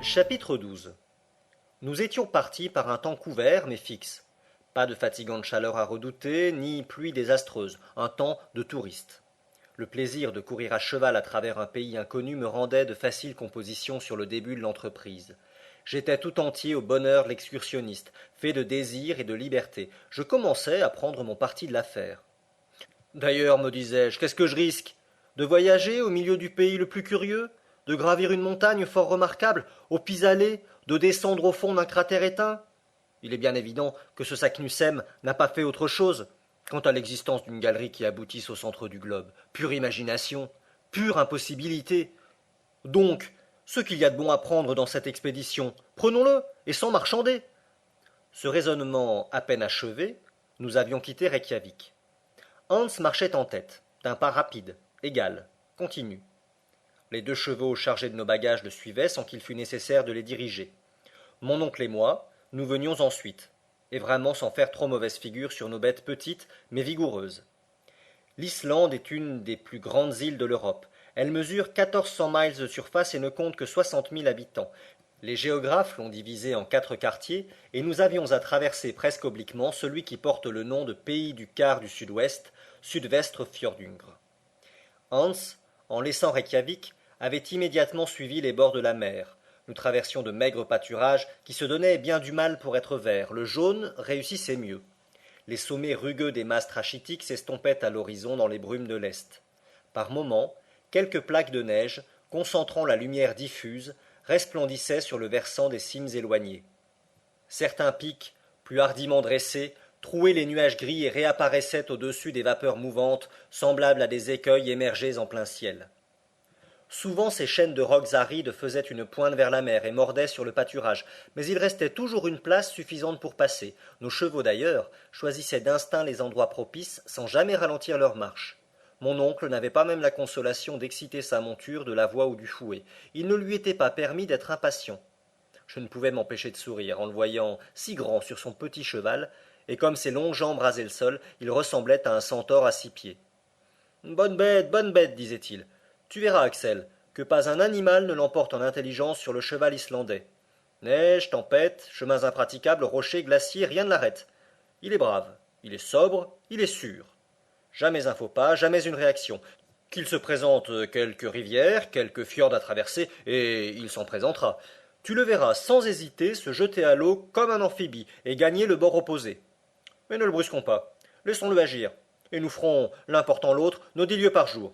Chapitre 12. Nous étions partis par un temps couvert mais fixe. Pas de fatigante chaleur à redouter, ni pluie désastreuse, un temps de touriste. Le plaisir de courir à cheval à travers un pays inconnu me rendait de facile composition sur le début de l'entreprise. J'étais tout entier au bonheur de l'excursionniste, fait de désir et de liberté. Je commençais à prendre mon parti de l'affaire. D'ailleurs, me disais-je, qu'est-ce que je risque? De voyager au milieu du pays le plus curieux? De gravir une montagne fort remarquable, au pis-aller, de descendre au fond d'un cratère éteint? Il est bien évident que ce Saknussemm n'a pas fait autre chose. Quant à l'existence d'une galerie qui aboutisse au centre du globe, pure imagination, pure impossibilité. Donc, ce qu'il y a de bon à prendre dans cette expédition, prenons-le, et sans marchander. Ce raisonnement à peine achevé, nous avions quitté Reykjavik. Hans marchait en tête, d'un pas rapide, égal, continu. Les deux chevaux chargés de nos bagages le suivaient sans qu'il fût nécessaire de les diriger. Mon oncle et moi, nous venions ensuite, et vraiment sans faire trop mauvaise figure sur nos bêtes petites mais vigoureuses. L'Islande est une des plus grandes îles de l'Europe. Elle mesure 1400 miles de surface et ne compte que 60 000 habitants. Les géographes l'ont divisée en 4 quartiers, et nous avions à traverser presque obliquement celui qui porte le nom de pays du quart du sud-ouest, Sudvestrfjordungr. Hans, en laissant Reykjavik, avait immédiatement suivi les bords de la mer. Nous traversions de maigres pâturages qui se donnaient bien du mal pour être verts. Le jaune réussissait mieux. Les sommets rugueux des masses trachytiques s'estompaient à l'horizon dans les brumes de l'est. Par moments, quelques plaques de neige, concentrant la lumière diffuse, resplendissaient sur le versant des cimes éloignés. Certains pics, plus hardiment dressés, trouaient les nuages gris et réapparaissaient au-dessus des vapeurs mouvantes, semblables à des écueils émergés en plein ciel. Souvent ces chaînes de rocs arides faisaient une pointe vers la mer et mordaient sur le pâturage, mais il restait toujours une place suffisante pour passer. Nos chevaux d'ailleurs choisissaient d'instinct les endroits propices sans jamais ralentir leur marche. Mon oncle n'avait pas même la consolation d'exciter sa monture de la voix ou du fouet. Il ne lui était pas permis d'être impatient. Je ne pouvais m'empêcher de sourire en le voyant si grand sur son petit cheval, et comme ses longues jambes rasaient le sol, il ressemblait à un centaure à 6 pieds. Bonne bête, disait-il. Tu verras, Axel, que pas un animal ne l'emporte en intelligence sur le cheval islandais. Neige, tempête, chemins impraticables, rochers, glaciers, rien ne l'arrête. Il est brave, il est sobre, il est sûr. Jamais un faux pas, jamais une réaction. Qu'il se présente quelques rivières, quelques fjords à traverser, et il s'en présentera. Tu le verras sans hésiter se jeter à l'eau comme un amphibie et gagner le bord opposé. Mais ne le brusquons pas. Laissons-le agir, et nous ferons, l'un portant l'autre, nos 10 lieues par jour.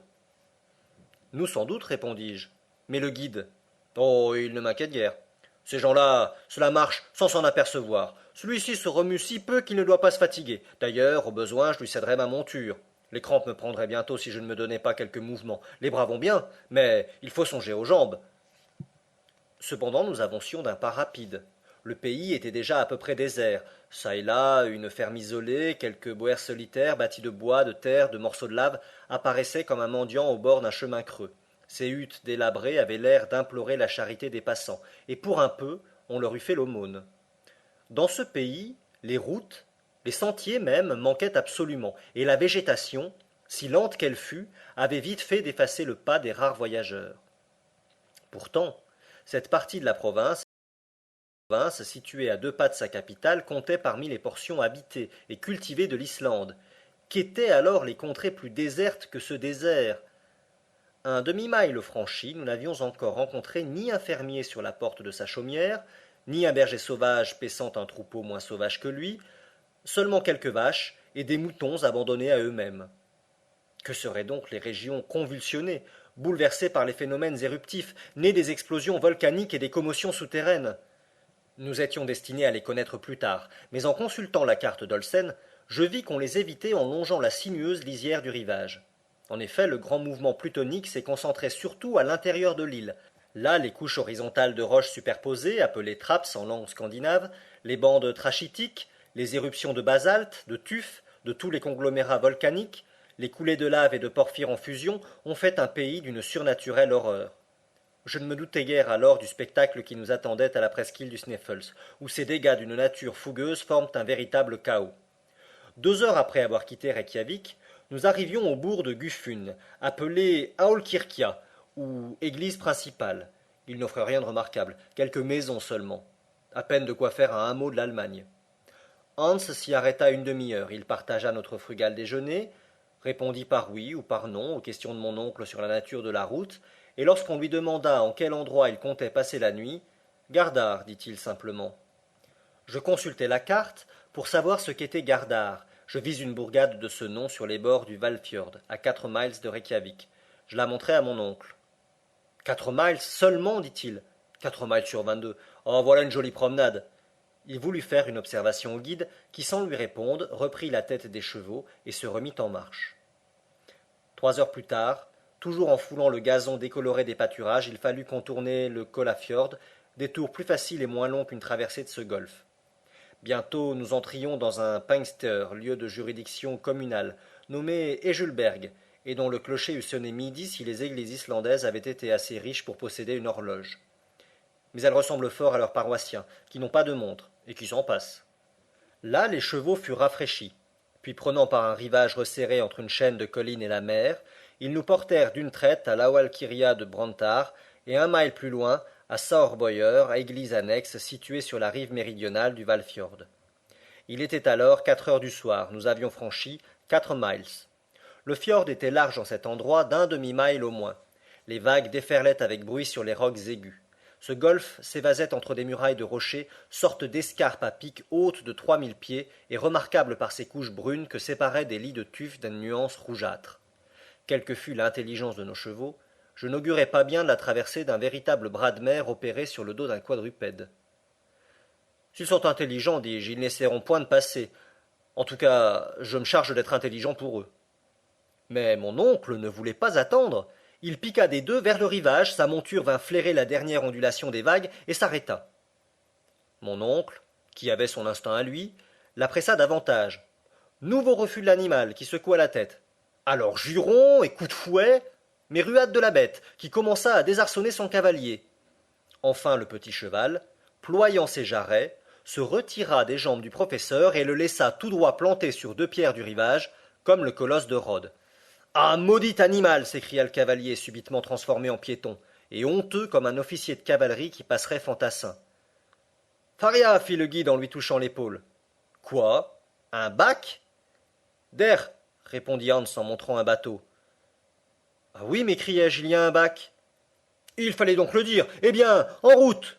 Nous sans doute, répondis-je. Mais le guide? Oh, il ne m'inquiète guère. Ces gens-là, cela marche sans s'en apercevoir. Celui-ci se remue si peu qu'il ne doit pas se fatiguer. D'ailleurs, au besoin, je lui céderai ma monture. Les crampes me prendraient bientôt si je ne me donnais pas quelques mouvements. Les bras vont bien, mais il faut songer aux jambes. Cependant, nous avancions d'un pas rapide. Le pays était déjà à peu près désert. Çà et là, une ferme isolée, quelques boers solitaires bâtis de bois, de terre, de morceaux de lave, apparaissaient comme un mendiant au bord d'un chemin creux. Ces huttes délabrées avaient l'air d'implorer la charité des passants, et pour un peu, on leur eût fait l'aumône. Dans ce pays, les routes, les sentiers même, manquaient absolument, et la végétation, si lente qu'elle fût, avait vite fait d'effacer le pas des rares voyageurs. Pourtant, cette partie de la province, située à 2 pas de sa capitale, comptait parmi les portions habitées et cultivées de l'Islande. Qu'étaient alors les contrées plus désertes que ce désert? Un demi-mille franchi, nous n'avions encore rencontré ni un fermier sur la porte de sa chaumière, ni un berger sauvage paissant un troupeau moins sauvage que lui, seulement quelques vaches et des moutons abandonnés à eux-mêmes. Que seraient donc les régions convulsionnées, bouleversées par les phénomènes éruptifs, nés des explosions volcaniques et des commotions souterraines? Nous étions destinés à les connaître plus tard, mais en consultant la carte d'Olsen, je vis qu'on les évitait en longeant la sinueuse lisière du rivage. En effet, le grand mouvement plutonique s'est concentré surtout à l'intérieur de l'île. Là, les couches horizontales de roches superposées, appelées traps en langue scandinave, les bandes trachytiques, les éruptions de basalte, de tuf, de tous les conglomérats volcaniques, les coulées de lave et de porphyre en fusion ont fait un pays d'une surnaturelle horreur. Je ne me doutais guère alors du spectacle qui nous attendait à la presqu'île du Sneffels, où ces dégâts d'une nature fougueuse forment un véritable chaos. 2 heures après avoir quitté Reykjavik, nous arrivions au bourg de Gufun, appelé Aulkirkja, ou église principale. Il n'offrait rien de remarquable, quelques maisons seulement. À peine de quoi faire un hameau de l'Allemagne. Hans s'y arrêta une demi-heure. Il partagea notre frugal déjeuner, répondit par oui ou par non aux questions de mon oncle sur la nature de la route, et lorsqu'on lui demanda en quel endroit il comptait passer la nuit, Gardar, dit-il simplement. Je consultai la carte pour savoir ce qu'était Gardar. Je vis une bourgade de ce nom sur les bords du Valfjord, à 4 miles de Reykjavik. Je la montrai à mon oncle. 4 miles seulement, dit-il. 4 miles sur 22. Oh, voilà une jolie promenade. Il voulut faire une observation au guide, qui, sans lui répondre, reprit la tête des chevaux et se remit en marche. 3 heures plus tard, toujours en foulant le gazon décoloré des pâturages, il fallut contourner le Kollafjord, détour plus facile et moins long qu'une traversée de ce golfe. Bientôt nous entrions dans un pengster, lieu de juridiction communale, nommé Ejulberg, et dont le clocher eût sonné midi si les églises islandaises avaient été assez riches pour posséder une horloge. Mais elles ressemblent fort à leurs paroissiens, qui n'ont pas de montre, et qui s'en passent. Là les chevaux furent rafraîchis, puis prenant par un rivage resserré entre une chaîne de collines et la mer, ils nous portèrent d'une traite à l'Aualkirkja de Brantar, et 1 mille plus loin à Saurbøyer, église annexe située sur la rive méridionale du Valfjord. Il était alors 4 heures du soir, nous avions franchi 4 miles. Le fjord était large en cet endroit d'un demi-mille au moins. Les vagues déferlaient avec bruit sur les rocs aigus. Ce golfe s'évasait entre des murailles de rochers, sorte d'escarpe à pic haute de 3 000 pieds et remarquable par ses couches brunes que séparaient des lits de tuf d'une nuance rougeâtre. Quelle que fût l'intelligence de nos chevaux, je n'augurais pas bien de la traversée d'un véritable bras de mer opéré sur le dos d'un quadrupède. S'ils sont intelligents, dis-je, ils n'essaieront point de passer. En tout cas, je me charge d'être intelligent pour eux. Mais mon oncle ne voulait pas attendre. Il piqua des deux vers le rivage, sa monture vint flairer la dernière ondulation des vagues et s'arrêta. Mon oncle, qui avait son instinct à lui, la pressa davantage. Nouveau refus de l'animal, qui secoua la tête. Alors jurons et coups de fouet, mais ruade de la bête, qui commença à désarçonner son cavalier. Enfin le petit cheval, ployant ses jarrets, se retira des jambes du professeur et le laissa tout droit planté sur 2 pierres du rivage, comme le colosse de Rhodes. Ah, maudit animal s'écria le cavalier, subitement transformé en piéton, et honteux comme un officier de cavalerie qui passerait fantassin. Faria, fit le guide en lui touchant l'épaule. Quoi? Un bac? Der, répondit Hans en montrant un bateau. Ah oui, m'écriai-je, il y a un bac. Il fallait donc le dire. Eh bien, en route.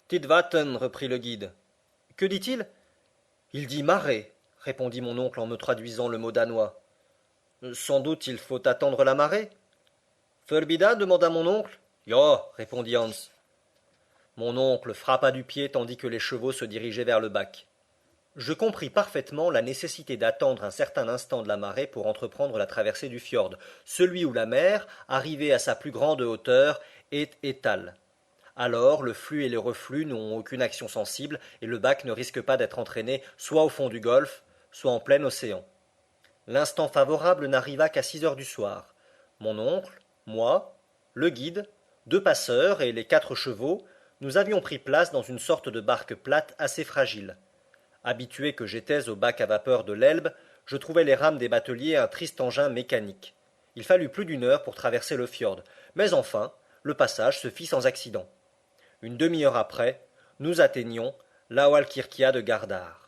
Tidvatten, reprit le guide. Que dit-il? Il dit marée, répondit mon oncle en me traduisant le mot danois. Sans doute il faut attendre la marée. Förbida demanda mon oncle. Ja, répondit Hans. Mon oncle frappa du pied tandis que les chevaux se dirigeaient vers le bac. Je compris parfaitement la nécessité d'attendre un certain instant de la marée pour entreprendre la traversée du fjord, celui où la mer, arrivée à sa plus grande hauteur, est étale. Alors le flux et le reflux n'ont aucune action sensible et le bac ne risque pas d'être entraîné soit au fond du golfe, soit en plein océan. L'instant favorable n'arriva qu'à 6 heures du soir. Mon oncle, moi, le guide, 2 passeurs et les 4 chevaux, nous avions pris place dans une sorte de barque plate assez fragile. Habitué que j'étais au bac à vapeur de l'Elbe, je trouvais les rames des bateliers un triste engin mécanique. Il fallut plus d'1 heure pour traverser le fjord, mais enfin, le passage se fit sans accident. Une demi-heure après, nous atteignions l'Aualkirkja de Gardar.